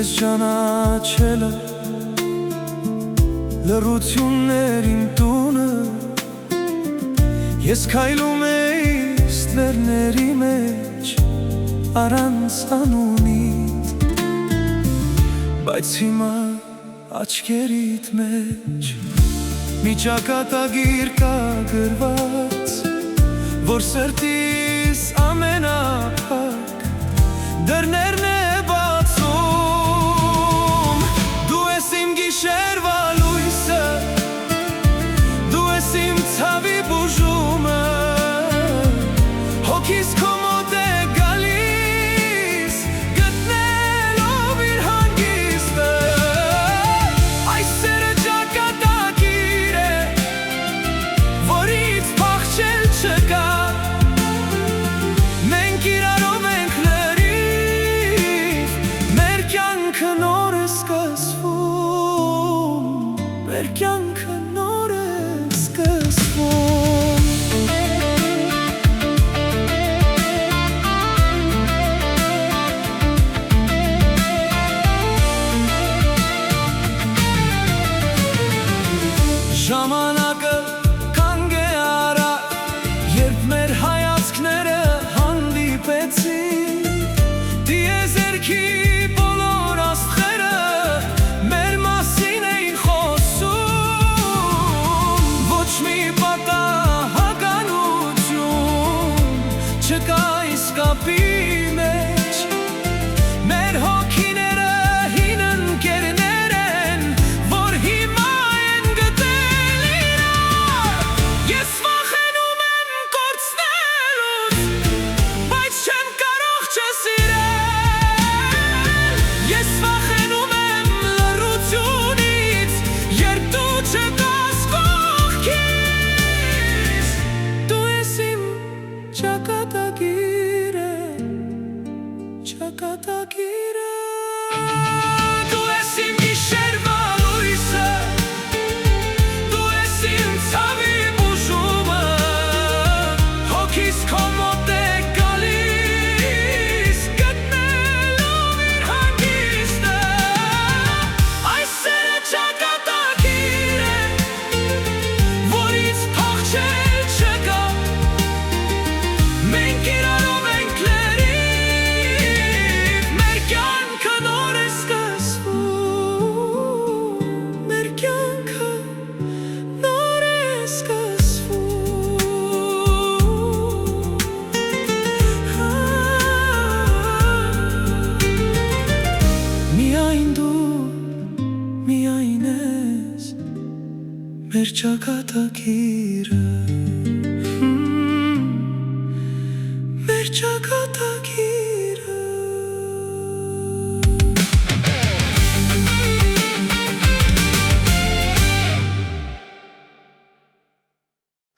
Ես ճանաչել լռություններին տունը, ես քայլում էի ստվերների մեջ առանց անունիդ, բայց հիմա աչքերիդ մեջ մի ճակատագիր կա գրված, որ սրտիս ամենափակ դռներն է բացում։ Դու ես իմ գիշերվա լույսը, դու ես իմ ցավի բուժումը, հոգիս քո մոտ է գալիս, գտնելով իր հանգիստը։ Այս սերը ճակատագիր է, որից փախչել չկա, մենք իրարով ենք լրիվ, մեր կյանքը նոր է սկսվում, մեր կյանքը նոր է սկսվում։ Ժամանակը կանգ է առավ, երբ մեր հայացքները հանդիպեցին, տիեզերքի բոլոր աստղերը մեր մասին էին խոսում, ոչ մի պատահականություն չկա իսկապի մեջ, մեր հոգիները հին ընկերներ են, որ հիմա են գտել իրար։ Ես վախենում եմ կորցնելուց, բայց չեմ կարող չսիրել, ես վախենում եմ լռությունից, երբ դու չկաս կողքիս, դու ես իմ ճակատագիրը, ճակատագիրը, դու ես իմ գիշերվա լույսը, դու ես իմ ցավի բուժումը, հոգիս քո մոտ է գալիս, գտնելով իր հանգիստը։ Այս սերը ճակատագիր է, որից փախչել չկա, մենք իրարով ենք լրիվ, մեր կյանքը նոր է սկսվում, մեր կյանքը նոր է սկսվում։ Միայն դու, միայն ես, մեր ճակատագիրը, մեր ճակատագիրը։